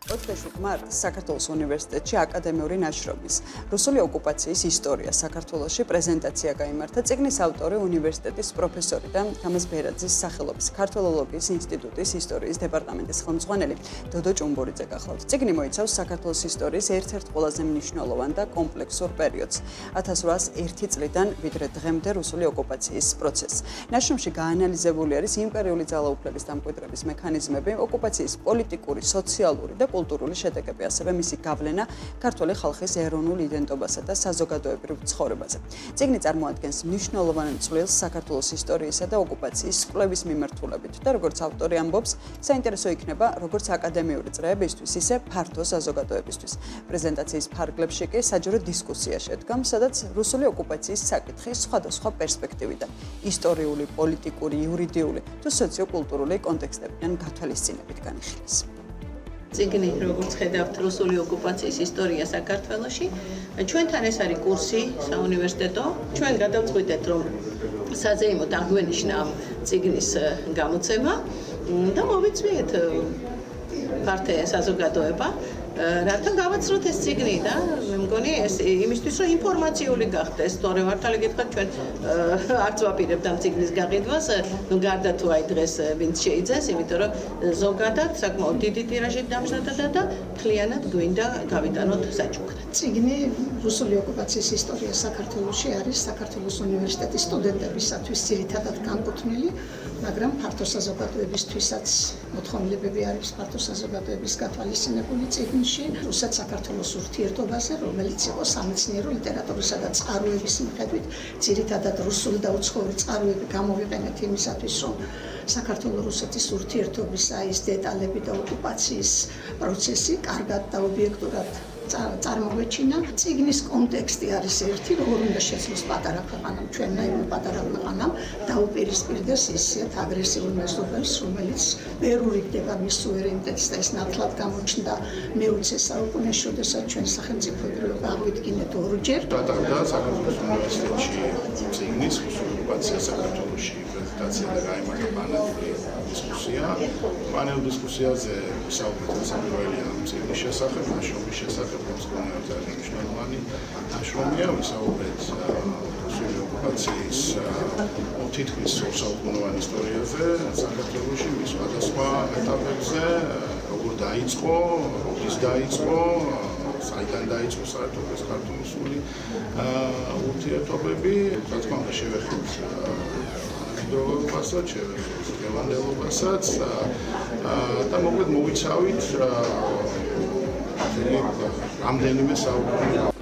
27 მარტს საქართველოს უნივერსიტეტში აკადემიური ნაშრომის რუსული ოკუპაციის ისტორია საქართველოში პრეზენტაცია გაიმართა. წიგნის ავტორი უნივერსიტეტის პროფესორი და თამაზ ბერაძის სახელობის ქართველოლოგიის ინსტიტუტის ისტორიის დეპარტამენტის ხელმძღვანელი დოდო ჭუმბურიძე გახლავთ. წიგნი მოიცავს საქართველოს ისტორიის ერთ-ერთ ყველაზე მნიშვნელოვან და კომპლექსურ პერიოდს 1801 წლიდან ვიდრე დღემდე რუსული ოკუპაციის პროცესს. ნაშრომში გაანალიზებული არის იმპერიული ძალაუფლების დამკვიდრების მექანიზმები, ოკუპაციის პოლიტიკური, სოციალური და კულტურული შედეგები, ასევე მისი გავლენა ქართული ხალხის ეროვნულ იდენტობასა და საზოგადოებრივ ცხოვრებაზე. წიგნი წარმოადგენს მნიშვნელოვან წვლილს საქართველოს ისტორიისა და ოკუპაციის კვლევის მიმართულებით და როგორც ავტორი ამბობს, საინტერესო იქნება როგორც აკადემიური წრეებისთვის, ისე ფართო საზოგადოებისთვის. პრეზენტაციის ფარგლებში კი საჯარო დისკუსია შედგა, სადაც რუსული ოკუპაციის საკითხი სხვადასხვა პერსპექტივიდან, ისტორიული, პოლიტიკური, იურიდიული თუ სოციოკულტურული კონტექსტებიდან გათვალისწინებით განიხილეს. წიგნი, როგორც ხედავთ, რუსული ოკუპაციის ისტორია საქართველოში. ჩვენთან ეს არის კურსი საუნივერსიტეტო. ჩვენ გადავწყვიტეთ, რომ საზეიმოდ აგვენიშნა ამ წიგნის გამოცემა და მოვიწვიეთ ფართე საზოგადოება. რათა გავაცროთ ეს წიგნი და მე მგონი ეს იმისთვის რომ ინფორმაციული გახდეს, თორე მართალი გითხრათ ჩვენ არც ვაპირებთ ამ წიგნის გაყიდვას, გარდა თუ აი დღეს ვინც შეიძეს, იმიტომ რომ ზოგადად საკმაოდ დიდი ტირაჟით დამზადა და მთლიანად გვინდა გავიტანოთ საჩუქრად. წიგნი რუსული ოკუპაციის ისტორია საქართველოში არის საქართველოს უნივერსიტეტის სტუდენტებისათვის ძირითადად განკუთვნილი, მაგრამ ფართო საზოგადოებისთვისაც მოთხოვნილებები არის ფართო საზოგადოების გათვალისწინებული წიგნში, რუსეთ საქართველოს ურთიერთობაზე, რომელიც იყო სამეცნიერო ლიტერატურისა და წყაროების მიხედვით, ძირითადად რუსული და უცხოური წყაროები გამოვიყენეთ იმისათვის, რომ საქართველოს-რუსეთის ურთიერთობის ის დეტალები და ოკუპაციის პროცესი კარგად და ობიექტურად წარმოგვეჩინა. წიგნის კონტექსტი არის ერთი, როგორ უნდა შეძლოს პატარა ქვეყანამ, ჩვენნაირ პატარა ქვეყანამ დაუპირისპირდეს ისეთ აგრესიულ მეზობელს, რომელიც ვერ ურიგდება მის სუვერენიტეტს და ეს ნათლად გამოჩნდა მე-20 საუკუნეში, როდესაც ჩვენ სახელმწიფოებრივ აღვიდგინეთ ორჯერ. დატანდა საქართველოს უნივერსიტეტში წიგნის რუსული ოკუპაცია საქართველოში პრეზენტაცია და გაიმართა პანელი დისკუსია. პანელ დისკუსიაზე საუბრობთ პირველია წიგნის შესახებ, ნაშრომის შესახებ, რომელიც ძალიან მნიშვნელოვანი ნაშრომია, ვისაუბრეთ რუსული ოკუპაციის თითქმის საუკუნოვან ისტორიაზე საქართველოში, მის სხვადასხვა ეტაპებზე, როგორ დაიწყო, როდის დაიწყო, საიდან დაიწყო საერთოდ ეს ქართულ-რუსული ურთიერთობები, რა თქმა უნდა შევეხეთ მდროებასაც, შევეხეთ გევანდელობასაც და მოკლედ მოვიცავით რამდენიმე საუკუნე